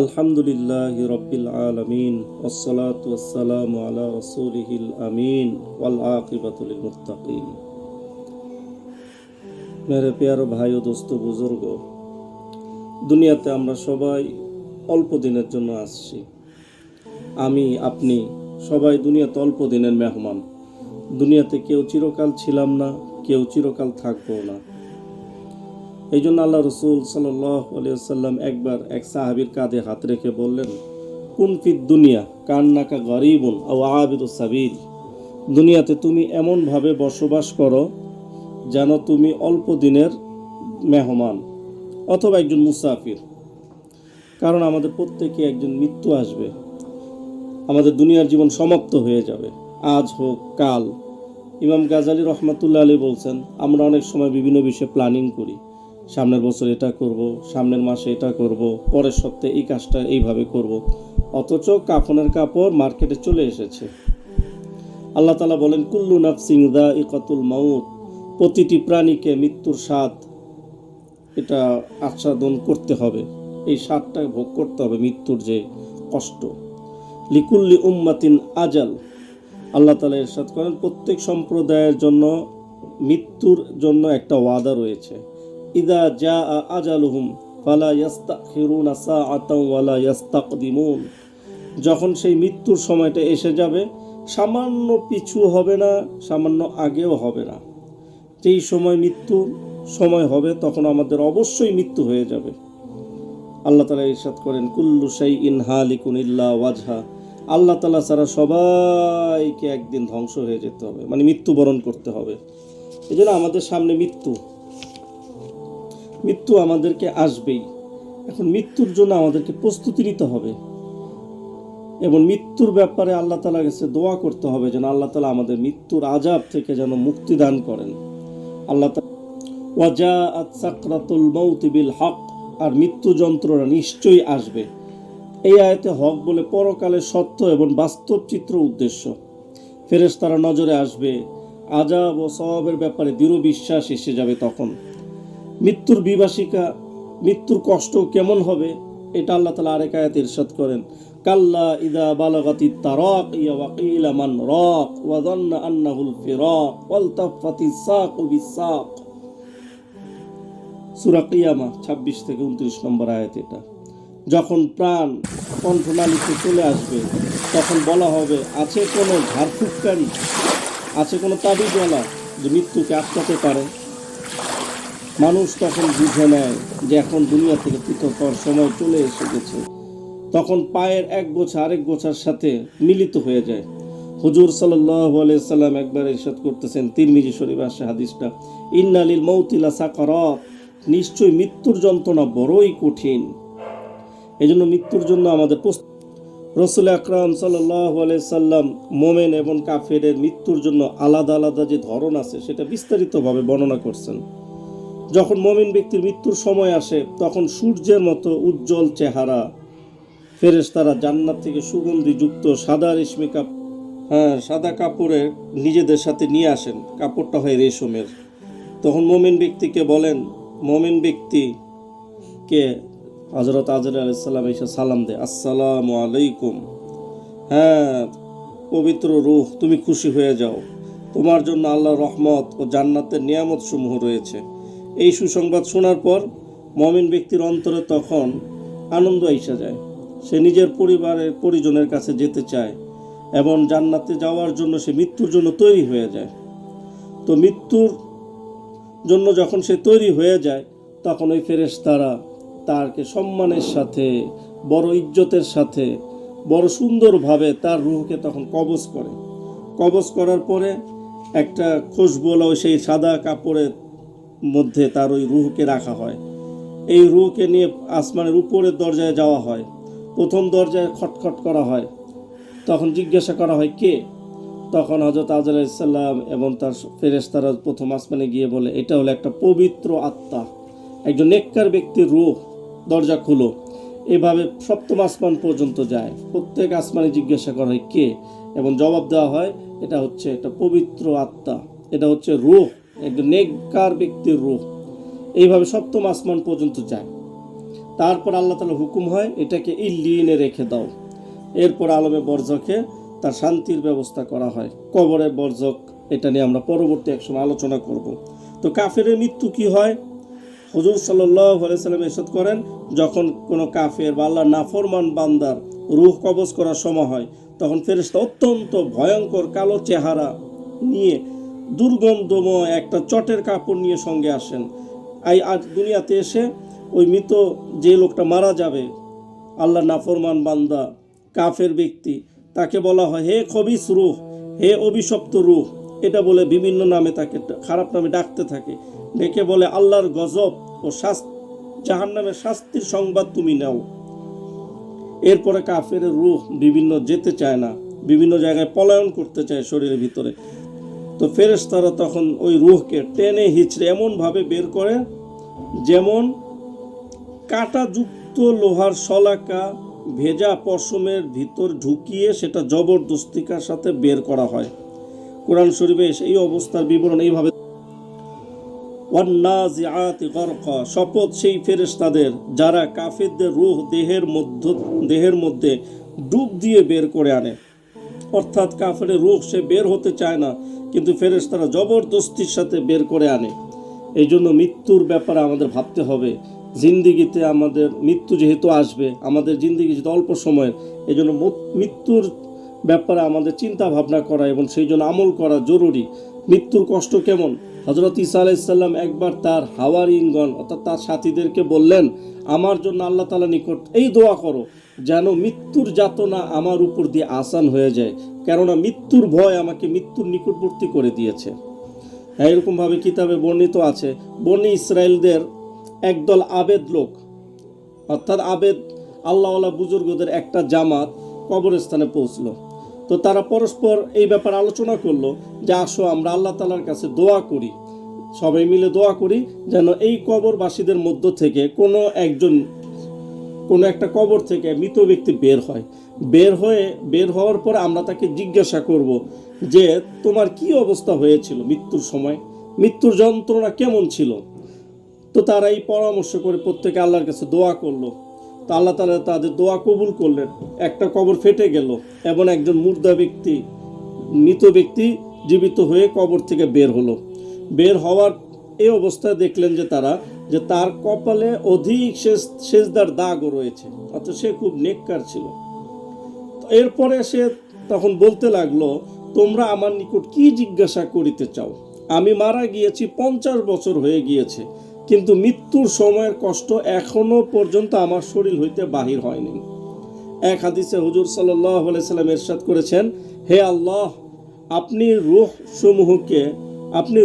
আলহামদুলিল্লাহি রাব্বিল আলামিন ওয়াসসালাতু ওয়াসসালামু আলা রাসূলিহিল আমিন ওয়াল আকিবাতু লিল মুত্তাকিন। মেরে প্যারো ভাই ও দোস্ত বুজুর্গ, দুনিয়াতে আমরা সবাই অল্প দিনের জন্য আসছি। আমি, আপনি সবাই দুনিয়াতে অল্প দিনের মেহমান। দুনিয়াতে কেউ চিরকাল ছিলাম না, কেউ চিরকাল থাকবো না। এই জন্য আল্লাহ রসুল সাল্লাল্লাহু আলাইহি ওয়াসাল্লাম একবার এক সাহাবীর কাঁধে হাত রেখে বললেন, কুন ফিদ দুনিয়া কান্নাকা গরিবুন আও আবিদুস সাবিল। দুনিয়াতে তুমি এমনভাবে বসবাস করো যেন তুমি অল্প দিনের মেহমান অথবা একজন মুসাফির। কারণ আমাদের প্রত্যেকে একজন মৃত্যু আসবে, আমাদের দুনিয়ার জীবন সমাপ্ত হয়ে যাবে, আজ হোক কাল। ইমাম গাজালি রহমাতুল্লাহ আলী বলছেন, আমরা অনেক সময় বিভিন্ন বিষয়ে প্ল্যানিং করি, সামনের বছর এটা করব, সামনের মাসে এটা করব, পরের সপ্তাহে এই কাজটা এইভাবে করব, অথচ কাফনের কাপড় মার্কেটে চলে এসেছে। আল্লাহ তাআলা বলেন, কুল্লু নাফসিন যায়িকাতুল মাউত, প্রতিটি প্রাণীকে মৃত্যুর স্বাদ এটা আস্বাদন করতে হবে, এই স্বাদটা ভোগ করতে হবে, মৃত্যুর যে কষ্ট। লিকুল্লি উম্মাতিন আজাল, আল্লাহ তাআলা ইরশাদ করেন, প্রত্যেক সম্প্রদায়ের জন্য মৃত্যুর জন্য একটা ওয়াদা রয়েছে। ইদা জাআ আজালুহুম ফালা ইস্তাখিরুনা সাআতাও ওয়ালা ইস্তাকদিমুন, যখন সেই মৃত্যুর সময়টা এসে যাবে, সামান্য পিছু হবে না, সামান্য আগেও হবে না। যেই সময় মৃত্যুর সময় হবে তখন আমাদের অবশ্যই মৃত্যু হয়ে যাবে। আল্লাহ তাআলা ইরশাদ করেন, কুল্লু শাইইন হালিকুন ইল্লা ওয়াজহা, আল্লাহ তাআলা ছাড়া সবাইকে একদিন ধ্বংস হয়ে যেতে হবে, মানে মৃত্যুবরণ করতে হবে। এই জন্য আমাদের সামনে মৃত্যু আমাদেরকে আসবেই। এখন মৃত্যুর জন্য আমাদেরকে প্রস্তুতি নিতে হবে এবং মৃত্যুর ব্যাপারে আল্লাহ তাআলার কাছে দোয়া করতে হবে যেন আল্লাহ তাআলা আমাদের মৃত্যুর আযাব থেকে যেন মুক্তি দান করেন। আল্লাহ তাআলা ওয়াজাআত সাকরাতুল মাউতি বিল হক, আর মৃত্যু যন্ত্রণা নিশ্চয়ই আসবে। এই আয়াতে হক বলে পরকালের সত্য এবং বাস্তব চিত্র উদ্দেশ্য। ফেরেশতারা নজরে আসবে, আযাব ও সওয়াবের ব্যাপারে দৃঢ় বিশ্বাস এসে যাবে। তখন মৃত্যুর বিভীষিকা, মৃত্যুর কষ্ট কেমন হবে এটা আল্লাহ তাআলা আরেক আয়াতে ইরশাদ করেন, কাল্লা ইযা বালাগাতিত তারাক ইয়া ওয়াকিলা মান রাক ওয়া যান্না আন্নাহুল ফিরাক ওয়ালতাফাতিস সাকু বিসাক। সূরা কিয়ামা 26 থেকে 29 নম্বর আয়াত এটা। যখন প্রাণ কণ্ঠনালীতে চলে আসবে তখন বলা হবে, আছে কোনো ঝাড়ফুঁককারী, আছে কোনো তাবিজওয়ালা যে মৃত্যুকে আটকাতে পারে? মানুষ তখন বুঝে নেয় যে এখন দুনিয়া থেকে পৃথক হওয়ার সময় চলে এসে গেছে। তখন পায়ের এক গোছা আরেক গোছার সাথে মিলিত হয়ে যায়। হুজুর সাল্লাল্লাহু আলাইহি সাল্লাম একবার ইরশাদ করতেছেন, তিরমিজি শরীফে আসে হাদিসটা, ইন্না লিল মাউতি লা সাকারাত, নিশ্চয়ই মৃত্যুর যন্ত্রণা বড়ই কঠিন। এজন্য মৃত্যুর জন্য আমাদের রাসূল আকরাম সাল্লাল্লাহু আলাইহি সাল্লাম মুমিন এবং কাফেরের মৃত্যুর জন্য আলাদা আলাদা যে ধরন আছে সেটা বিস্তারিতভাবে বর্ণনা করছেন। যখন মুমিন ব্যক্তির মৃত্যুর সময় আসে তখন সূর্যের মতো উজ্জ্বল চেহারা ফেরেশতারা জান্নাত থেকে সুগন্ধিযুক্ত সাদা কাপড়ে নিজেদের সাথে নিয়ে আসেন। কাপড়টা হয় রেশমের। তখন মুমিন ব্যক্তিকে বলেন, মুমিন ব্যক্তিকে হযরত আজরাইল আলাইহিস সালাম এসে সালাম দেয়, আসসালামু আলাইকুম, হ্যাঁ পবিত্র রূহ তুমি খুশি হয়ে যাও, তোমার জন্য আল্লাহর রহমত ও জান্নাতের নিয়ামত সমূহ রয়েছে। এই সুসংবাদ শোনার পর মুমিন ব্যক্তির অন্তরে তখন আনন্দ আইসা যায়। সে নিজের পরিজনের কাছে যেতে চায় এবং জান্নাতে যাওয়ার জন্য সে মৃত্যুর জন্য তৈরি হয়ে যায়। তো মৃত্যুর জন্য যখন সে তৈরি হয়ে যায় তখন ওই ফেরেশতারা তারকে সম্মানের সাথে, বড় ইজ্জতের সাথে, বড় সুন্দরভাবে তার রূহকে তখন কবজ করে। কবজ করার পরে একটা খুশবুওয়ালা সেই সাদা কাপড়ের মধ্যে তার ওই রূহকে রাখা হয়। এই রূহকে নিয়ে আসমানের উপরের দরজায় যাওয়া হয়। প্রথম দরজায় খটখট করা হয়, তখন জিজ্ঞাসা করা হয় কে? তখন হযরত আজরাইল আলাইহিস সালাম এবং তার ফেরেশতারা প্রথম আসমানে গিয়ে বলে, এটা হলো একটা পবিত্র আত্মা, একজন নেককার ব্যক্তির রূহ, দরজা খুলো। এভাবে সপ্তম আসমান পর্যন্ত যায়। প্রত্যেক আসমানে জিজ্ঞাসা করা হয় কে, এবং জবাব দেওয়া হয় এটা হচ্ছে একটা পবিত্র আত্মা, এটা হচ্ছে রূহ, একজন নেককার ব্যক্তির রূহ। এইভাবে সপ্তম আসমান পর্যন্ত যায়। তারপর আল্লাহ তাআলা হুকুম হয় এটাকে ইল্লিনে রেখে দাও। এরপর আলমে বরজখে তার শান্তির ব্যবস্থা করা হয়। কবরের বরজখ, এটা নিয়ে আমরা পরবর্তী এক সময় আলোচনা করব। তো কাফেরের মৃত্যু কি হয়? হুজুর সাল্লাল্লাহু আলাইহি সাল্লাম ইরশাদ করেন, যখন কোনো কাফের বা আল্লাহর নাফরমান বান্দার রূহ কবজ করার সময় হয়, তখন ফেরেশতা অত্যন্ত ভয়ঙ্কর কালো চেহারা নিয়ে দুর্গন্ধময় একটা চটের কাপড় নিয়ে সঙ্গে আসেন। আজ দুনিয়াতে এসে ওই মৃত যে লোকটা মারা যাবে, আল্লাহর নাফরমান বান্দা কাফের ব্যক্তি, তাকে বলা হয় হে খবিস রূহ, হে অভিশপ্ত রূহ, এটা বলে বিভিন্ন নামে তাকে খারাপ নামে ডাকতে থাকে। ডেকে বলে আল্লাহর গজব ও জাহান্নামের শাস্তির সংবাদ তুমি নাও। এরপরে কাফের রূহ বিভিন্ন যেতে চায় না, বিভিন্ন জায়গায় পলায়ন করতে চায় শরীরের ভিতরে। তো ফেরেশতারা তখন ওই রূহকে টেনে হিচড়ে এমনভাবে বের করে যেমন কাঁটাযুক্ত লোহার শলাকা ভেজা পশমের ভিতর ঢুকিয়ে সেটা জবরদস্তিকার সাথে বের করা হয়। কোরআন শরীফে এই অবস্থার বিবরণ এইভাবে, ওয়ান্নাজিআতি গরকা, শপথ সেই ফেরেশতাদের যারা কাফেরদের রূহ দেহের মধ্যে ডুব দিয়ে বের করে আনে। অর্থাৎ কাফের রূহ সে বের হতে চায় না, কিন্তু ফেরেশতারা জবরদস্তির সাথে বের করে আনে। এই জন্য মৃত্যুর ব্যাপারে আমাদের ভাবতে হবে। জিন্দিগিতে আমাদের মৃত্যু যেহেতু আসবে, আমাদের জিন্দিগি যেহেতু অল্প সময়ের, এই জন্য মৃত্যুর ব্যাপারে আমাদের চিন্তা ভাবনা করা এবং সেই জন্য আমল করা জরুরি। মৃত্যুর কষ্ট কেমন? হযরত ঈসা আলাইহিস সালাম একবার তার হাওয়ারিনগণ অর্থাৎ তার সাথীদেরকে বললেন, আমার জন্য আল্লাহ তাআলা নিকট এই দোয়া করো যেন মৃত্যুর যাতনা আমার উপর দিয়ে আসান হয়ে যায়, কেননা মৃত্যুর ভয় আমাকে মৃত্যুর নিকটবর্তী করে দিয়েছে। এরকমভাবে কিতাবে বর্ণিত আছে, বনি ইসরায়েলদের একদল আবেদ লোক, অর্থাৎ আবেদ আল্লাহওয়ালা বুজুর্গদের একটা জামাত কবরস্থানে পৌঁছলো। তো তারা পরস্পর এই ব্যাপারে আলোচনা করলো যে আসো আমরা আল্লাহ তাআলার কাছে দোয়া করি, সবাই মিলে দোয়া করি যেন এই কবরবাসীদের মধ্য থেকে কোনো একটা কবর থেকে মৃত ব্যক্তি বের হওয়ার পর আমরা তাকে জিজ্ঞাসা করব যে তোমার কি অবস্থা হয়েছিল মৃত্যুর সময়, মৃত্যুর যন্ত্রণা কেমন ছিল। তো তারা এই পরামর্শ করে প্রত্যেকে আল্লাহর কাছে দোয়া করলো। তো আল্লাহ তাআলা তাদের দোয়া কবুল করলেন। একটা কবর ফেটে গেল এবং একজন মৃত ব্যক্তি জীবিত হয়ে কবর থেকে বের হলো। বের হওয়ার এই অবস্থায় দেখলেন যে তার কপালে অধিক সেজদার দাগও রয়েছে, অর্থাৎ সে খুব নেককার ছিল। এরপরে সে তখন বলতে লাগলো, তোমরা আমার নিকট কি জিজ্ঞাসা করিতে চাও? আমি মারা গিয়েছি, 50 বছর হয়ে গিয়েছে, কিন্তু মৃত্যুর সময়ের কষ্ট এখনো পর্যন্ত আমার শরীর হইতে বাহির হয়নি। এক হাদিসে হুজুর সাল্লাল্লাহু আলাইহি সাল্লাম ইরশাদ করেছেন, হে আল্লাহ, আপনি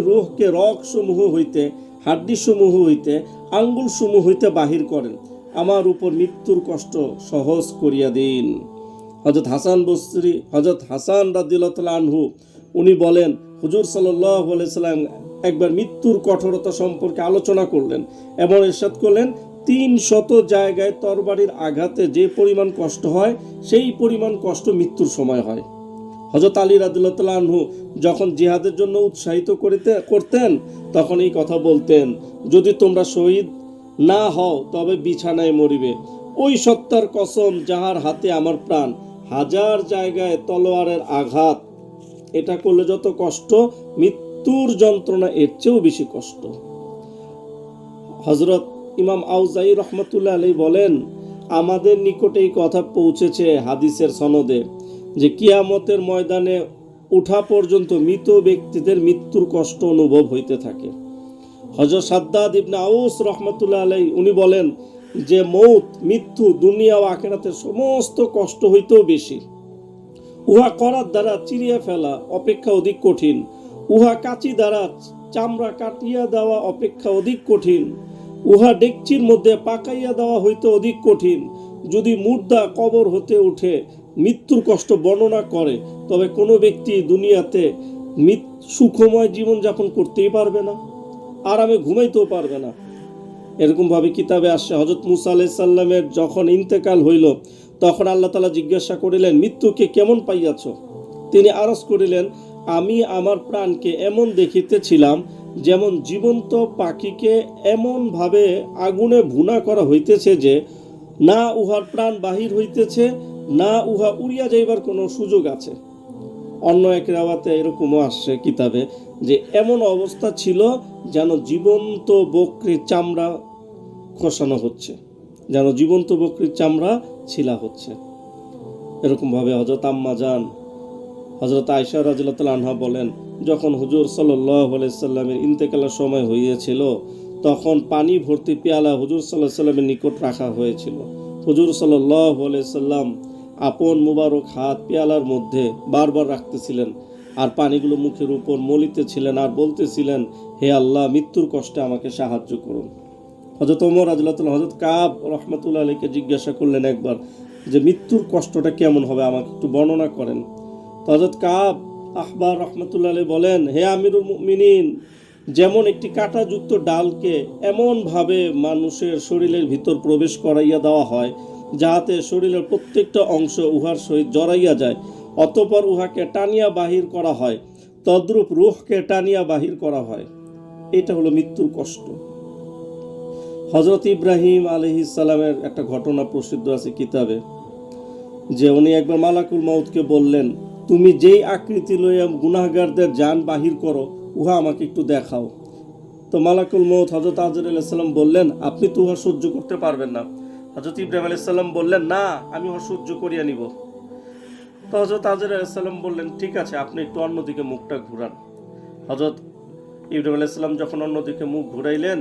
রূহকে রগ সমূহ হইতে, হাড্ডি সমূহ হইতে, আঙ্গুল সমূহ হইতে বাহির করেন, আমার উপর মৃত্যুর কষ্ট সহজ করিয়া দিন। হযরত হাসান রাদিয়াল্লাহু তাআলা আনহু উনি বলেন, হুজুর সাল্লাল্লাহু আলাইহি সাল্লাম একবার মৃত্যুর কঠোরতা সম্পর্কে আলোচনা করলেন এবং ইরশাদ করলেন, 300 জায়গায় তরবারির আঘাতে যে পরিমাণ কষ্ট হয় সেই পরিমাণ কষ্ট মৃত্যুর সময় হয়। হযরত আলী রাদিয়াল্লাহু তাআলা আনহু যখন জিহাদের জন্য উৎসাহিত করতেন তখন এই কথা বলতেন, যদি তোমরা শহীদ না হও তবে বিছানায় মরিবে। ওই সত্তার কসম যাহার হাতে আমার প্রাণ, 1000 জায়গায় তলোয়ারের আঘাত এটা করলে যত কষ্ট, মৃত্যুর যন্ত্রণা এর চেয়েও বেশি কষ্ট। হযরত ইমাম আউজাই রহমাতুল্লাহ আলাইহি বলেন, আমাদের নিকটে এই কথা পৌঁছেছে হাদিসের সনদে যে কিয়ামতের ময়দানে উঠা পর্যন্ত মৃত ব্যক্তিদের মৃত্যুর কষ্ট অনুভব হইতে থাকে। হযরত সাদ্দাদ ইবনে আউস রহমাতুল্লাহ আলাইহি উনি বলেন যে মৃত্যু দুনিয়া ও আখিরাতের সমস্ত কষ্ট হইতেও বেশি। উহা করার দ্বারা চিরিয়া ফেলা অপেক্ষা অধিক কঠিন, উহা কাঁচি দ্বারা চামড়া কাটিয়া দেওয়া অপেক্ষা অধিক কঠিন, উহা ডেকচির মধ্যে পাকাইয়া দেওয়া হইতে অধিক কঠিন। যদি মুর্দা কবর হতে উঠে মৃত্যুর কষ্ট বর্ণনা করে, তবে কোনো ব্যক্তি দুনিয়াতে সুখময় জীবনযাপন করতেই পারবে না, আরামে ঘুমাইতেও পারবে না। এরকমভাবে কিতাবে আসছে, হযরত মুসা আলাইহিস সালামের যখন ইন্তেকাল হইল তখন আল্লাহ তাআলা জিজ্ঞাসা করিলেন, মৃত্যুকে কেমন পাইয়াছ? তিনি আরজ করিলেন, আমি আমার প্রাণকে এমন দেখিতেছিলাম যেমন জীবন্ত পাখিকে এমনভাবে আগুনে ভুনা করা হইতেছে যে না উহার প্রাণ বাহির হইতেছে, না উহা উড়িয়া যাইবার কোনো সুযোগ আছে। অন্য এক রাওয়াতে এরকমও আসছে কিতাবে যে এমন অবস্থা ছিল যেন জীবন্ত বকরির চামড়া খসানো হচ্ছে, যেন জীবন্ত বকরির চামড়া ছিলা হচ্ছে। এরকমভাবে হযরত আম্মা জান হযরত আয়েশা রাদিয়াল্লাহু তাআলা আনহা বলেন, যখন হুজুর সাল্লাল্লাহু আলাইহি সাল্লামের ইন্তেকালের সময় হইয়াছিল তখন পানি ভর্তি পেয়ালা হুজুর সাল্লাল্লাহু আলাইহি সাল্লামের নিকট রাখা হয়েছিল। হুজুর সাল্লাল্লাহু আলাইহি সাল্লাম আপন মুবারক হাত পেয়ালার মধ্যে বারবার রাখতেছিলেন আর পানিগুলো মুখের উপর মলিতেছিলেন আর বলতেছিলেন, হে আল্লাহ, মৃত্যুর কষ্টে আমাকে সাহায্য করুন। হযরত ওমর রাদিয়াল্লাহু তাআলা হযরত কাব রাহমাতুল্লাহ আলাইহিকে জিজ্ঞাসা করলেন একবার যে মৃত্যুর কষ্টটা কেমন হবে, আমাকে একটু বর্ণনা করেন। হযরত কাব আহবার রাহমাতুল্লাহ আলাইহি বলেন, হে আমিরুল মুমিনিন, যেমন একটি কাঁটাযুক্ত ডালকে এমনভাবে মানুষের শরীরের ভিতর প্রবেশ করাইয়া দেওয়া হয় যাহাতে শরীরের প্রত্যেকটা অংশ উহার সহিত জড়াইয়া যায়, অতঃপর উহাকে টানিয়া বাহির করা হয়, তদ্রূপ রূহকে টানিয়া বাহির করা হয়। এটা হলো মৃত্যুর কষ্ট। হযরত ইব্রাহিম আলাইহিস সালামের একটা ঘটনা প্রসিদ্ধ আছে কিতাবে, যে উনি একবার মালাকুল মউতকে বললেন, তুমি যেই আকৃতি লইয়া গুনাহগারদের জান বাহির করো উহা আমাকে একটু দেখাও। তো মালাকুল মউত হযরত আজর আলাইহিস সালাম বললেন, আপনি তো উহা সহ্য করতে পারবেন না। হযরত ইব্রাহিম আলাইহিস সালাম বললেন, না, আমি উহা সহ্য করিয়া নিব। তো হযরত আজর আলাইহিস সালাম বললেন, ঠিক আছে, আপনি একটু অন্যদিকে মুখটা ঘুরান। হযরত ইব্রাহিম আলাইহিস সালাম যখন অন্যদিকে মুখ ঘুরাইলেন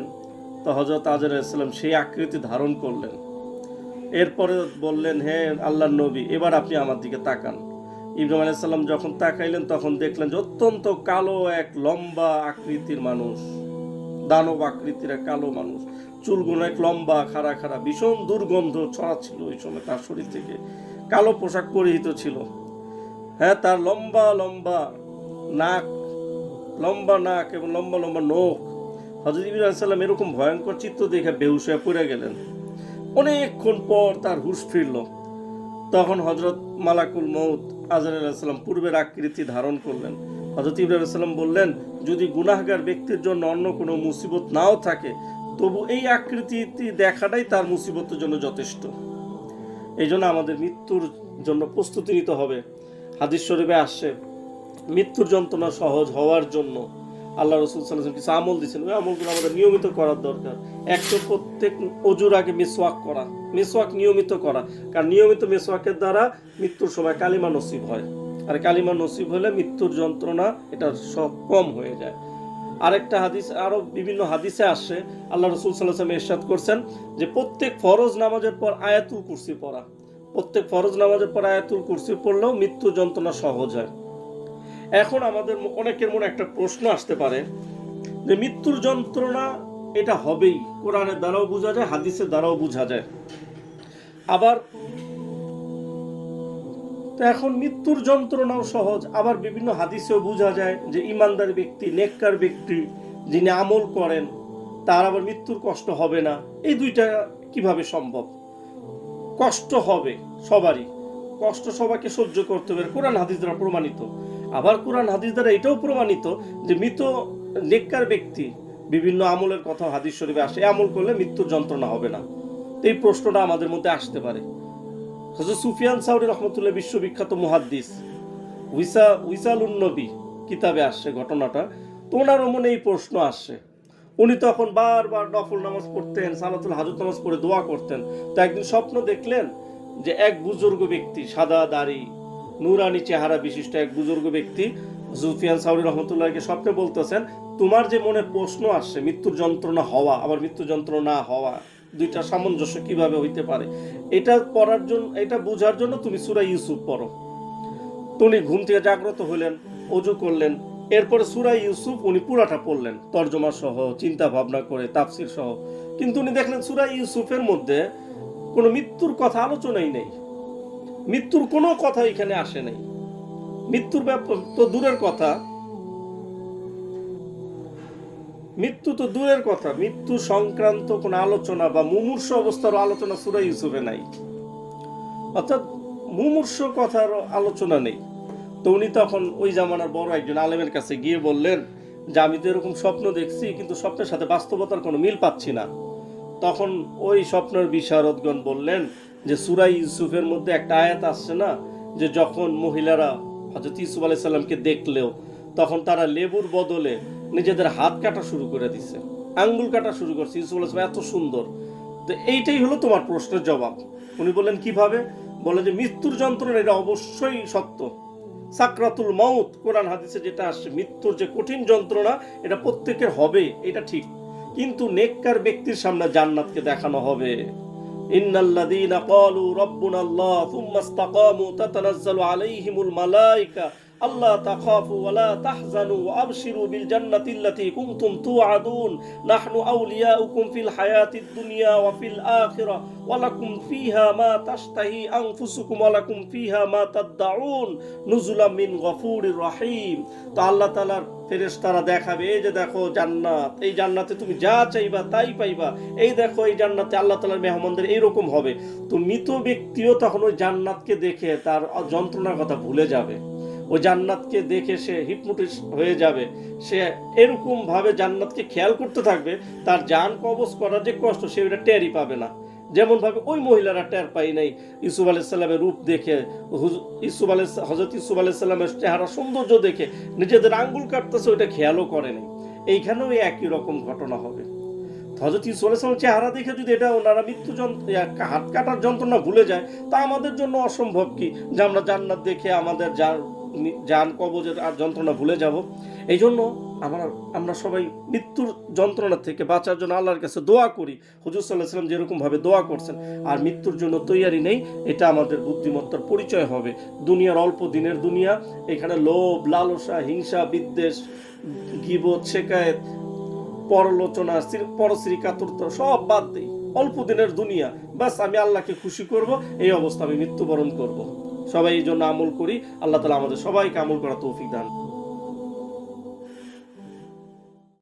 তো হযরত আজর আলাইহিস সালাম সেই আকৃতি ধারণ করলেন। এরপরে বললেন, হে আল্লাহর নবী, এবার আপনি আমার দিকে তাকান। ইব্রাহিম আলাইহিস সালাম যখন তাকাইলেন তখন দেখলেন যে অত্যন্ত কালো এক লম্বা আকৃতির মানুষ, দানব আকৃতির এক কালো মানুষ, চুলগুলো এক লম্বা খাড়া খাড়া, ভীষণ দুর্গন্ধ ছড়াচ্ছিল ওই সময় তার শরীর থেকে। কালো পোশাক পরিহিত ছিল, হ্যাঁ, তার লম্বা লম্বা নাক, লম্বা নাক এবং লম্বা লম্বা নখ। হযরত ইব্রাহিম আলাইহিস সালাম এরকম ভয়ঙ্কর চিত্র দেখে বেহুশ হয়ে পড়ে গেলেন। অনেকক্ষণ পর তার হুঁশ ফিরল। তখন হযরত মালাকুল মউত আজরাইল আলাইহিস সালাম পূর্বের আকৃতি ধারণ করলেন। হযরত ইব্রাহিম আলাইহিস সালাম বললেন, যদি গুনাহগার ব্যক্তির জন্য অন্য কোনো মুসিবত নাও থাকে তবু এই আকৃতি দেখাটাই তার মুসিবতের জন্য যথেষ্ট। এই জন্য আমাদের মৃত্যুর জন্য প্রস্তুতি নিতে হবে। হাদিস শরীফে আসছে, মৃত্যুর যন্ত্রণা সহজ হওয়ার জন্য আল্লাহ রাসূল সাল্লাল্লাহু আলাইহি ওয়াসাল্লাম কিছু আমল দিয়েছেন। ওই আমলগুলো আমাদের নিয়মিত করার দরকার। একটা, প্রত্যেক অজুর আগে মিসওয়াক করা, মিসওয়াক নিয়মিত করা, কারণ নিয়মিত মিসওয়াকের দ্বারা মৃত্যুর সময় কালিমা নসিব হয়, আর কালিমা নসিব হলে মৃত্যুর যন্ত্রণা এটা সব কম হয়ে যায়। আরেকটা হাদিস, আরো বিভিন্ন হাদিসে আসছে, আল্লাহ রাসূল সাল্লাল্লাহু আলাইহি ওয়াসাল্লাম ইরশাদ করছেন যে প্রত্যেক ফরজ নামাজের পর আয়াতুল কুরসি পড়া, প্রত্যেক ফরজ নামাজের পর আয়াতুল কুরসি পড়লেও মৃত্যু যন্ত্রণা সহজ হয়। এখন আমাদের অনেকের মনে একটা প্রশ্ন আসতে পারে যে মৃত্যুর যন্ত্রণা এটা হবেই, কোরআনের দ্বারাও বোঝা যায়, হাদিসের দ্বারাও বোঝা যায়। আবার তো এখন মৃত্যুর যন্ত্রণাও সহজ, আবার বিভিন্ন হাদিসেও বোঝা যায় যে ইমানদার ব্যক্তি, নেককার ব্যক্তি যিনি আমল করেন তার আবার মৃত্যুর কষ্ট হবে না। এই দুইটা কিভাবে সম্ভব? কষ্ট হবে সবারই, কষ্ট সবাইকে সহ্য করতে হবে, কোরআন হাদিস দ্বারা প্রমাণিত। আবার কোরআন হাদিস দ্বারা এটাও প্রমাণিত যে মৃত নেককার ব্যক্তি বিভিন্ন আমলের কথা হাদিস শরীফে আসে, আমল করলে মৃত্যুর যন্ত্রণা হবে না। তো এই প্রশ্নটা আমাদের মধ্যে আসতে পারে। হযরত সুফিয়ান সাউরি রহমতুল্লাহ বিশ্ববিখ্যাত মুহাদ্দিস, উইসালুন নবী কিতাবে আসছে ঘটনাটা, তো ওনারও মনে এই প্রশ্ন আসছে। উনি তখন বারবার নফল নামাজ পড়তেন, সালাতুল হাজত নামাজ পড়ে দোয়া করতেন। তো একদিন স্বপ্ন দেখলেন যে এক বুজুর্গ ব্যক্তি, সাদা দাড়ি, নুরানি চেহারা বিশিষ্ট এক বুজুর্গ ব্যক্তি সুফিয়ান সাউরি রহমতুল্লাহকে স্বপ্নে বলতেছেন, তোমার যে মনে প্রশ্ন আসছে মৃত্যুর যন্ত্রণা হওয়া আবার মৃত্যু যন্ত্রণা না হওয়া, দুইটা সামঞ্জস্য কিভাবে হইতে পারে, এটা পড়ার জন্য, এটা বোঝার জন্য তুমি সূরা ইউসুফ পড়ো। তো উনি ঘুম থেকে জাগ্রত হলেন, ওযু করলেন, এরপরে সূরা ইউসুফ উনি পুরাটা পড়লেন তর্জমা সহ, চিন্তা ভাবনা করে, তাফসির সহ। কিন্তু উনি দেখলেন সূরা ইউসুফের মধ্যে কোনো মৃত্যুর কথা আলোচনাই নেই, মৃত্যুর কোনো কথা এখানে আসে নাই। মৃত্যুর ব্যাপার তো দূরের কথা, মৃত্যু তো দূরের কথা, মৃত্যু সংক্রান্ত কোন আলোচনা বা মুমূর্ষু অবস্থার আলোচনা সূরা ইউসুফে নাই, অর্থাৎ মুমূর্ষু কথার আলোচনা নেই। তো উনি তখন ওই জামানার বড় একজন আলেমের কাছে গিয়ে বললেন যে আমি তো এরকম স্বপ্ন দেখছি, কিন্তু স্বপ্নের সাথে বাস্তবতার কোনো মিল পাচ্ছি না। তখন ওই স্বপ্নের বিশারদগণ বললেন যে সূরা ইউসুফের মধ্যে একটা আয়াত আসছে না, যে যখন মহিলারা হযরত ইউসুফ আলাইহিস সালামকে দেখলেও তখন তারা লেবুর বদলে নিজেদের হাত কাটা শুরু করে দিছে, আঙ্গুল কাটা শুরু করছে। ইউসুফ আলাইহিস সালাম এত সুন্দর। তো এইটাই হলো তোমার প্রশ্নের জবাব। উনি বললেন কিভাবে? বলে যে মৃত্যুর যন্ত্রণা এটা অবশ্যই সত্য। সাকরাতুল মাউত, কোরআন হাদিসে যেটা আসছে, মৃত্যুর যে কঠিন যন্ত্রণা এটা প্রত্যেকের হবে, এটা ঠিক। কিন্তু নেককার ব্যক্তির সামনে জান্নাতকে দেখানো হবে। ইন্নাল্লাযীনা ক্বালু রাব্বুনাল্লাহ সুম্মা ইসতাকামু তাতানাজ্জালু আলাইহিমুল মালায়েকা আল্লা তাখাফু ওয়া লা তাহজানু ওয়া আবশিরু বিল জান্নাতি আল্লাতী কুনতুম তুআদুন নাহনু আউলিয়াউকুম ফিল হায়াতিদ দুনিয়া ওয়া ফিল আখিরাহ ওয়া লাকুম ফিহা মা তাশতাহি আনফুসুকুম ওয়া লাকুম ফিহা মা তাদদাউন নুজুলাম মিন গফুরির রহিম। তো আল্লাহ তাআলার ফেরেশতারা দেখাবে, এই যে দেখো জান্নাত, এই জান্নাতে তুমি যা চাইবা তাই পাইবা, এই দেখো এই জান্নাতে আল্লাহ তাআলার মেহমানদের এইরকম হবে। তো মৃত ব্যক্তিও তখন ওই জান্নাতকে দেখে তার যন্ত্রণার কথা ভুলে যাবে, ওই জান্নাতকে দেখে সে হিপনোটিস হয়ে যাবে, সে এরকম ভাবে জান্নাতকে খেয়াল করতে থাকবে, তার জান কবজ করার যে কষ্ট সে ওটা টেরই পাবে না। যেমন ভাবে ওই মহিলারা টের পাই নাই ইউসুফ আলাইহিস সালামের রূপ দেখে, হযরত ইউসুফ আলাইহিস সালামের চেহারা সৌন্দর্য দেখে নিজেদের আঙ্গুল কাটতেছে, ওইটা খেয়ালও করে নাই। এইখানেও একই রকম ঘটনা হবে। হযরত ইউসুফ আলাইহিস সালামের চেহারা দেখে যদি এটা ওনারা হাত কাটার যন্ত্রণা ভুলে যায়, তা আমাদের জন্য অসম্ভব কি যে আমরা জান্নাত দেখে আমাদের জান কবজের আর যন্ত্রণা ভুলে যাব। এই জন্য আমরা সবাই মৃত্যুর যন্ত্রণা থেকে বাঁচার জন্য আল্লাহর কাছে দোয়া করি। হুজুর সাল্লাল্লাহু আলাইহি ওয়াসাল্লাম যেরকম ভাবে দোয়া করছেন, আর মৃত্যুর জন্য তৈয়ারি নেই, এটা আমাদের বুদ্ধিমত্তার পরিচয় হবে। দুনিয়ার অল্প দিনের দুনিয়া, এখানে লোভ, লালসা, হিংসা, বিদ্বেষ, গীবত, শিকায়েত, পরলোচনা, পরশ্রী কাতরতা সব বাদ দেই। অল্প দিনের দুনিয়া, বাস আমি আল্লাহকে খুশি করব, এই অবস্থা আমি মৃত্যুবরণ করব। সবাই এই জন্য আমল করি। আল্লাহ তাআলা আমাদের সবাইকে আমল করার তৌফিক দান।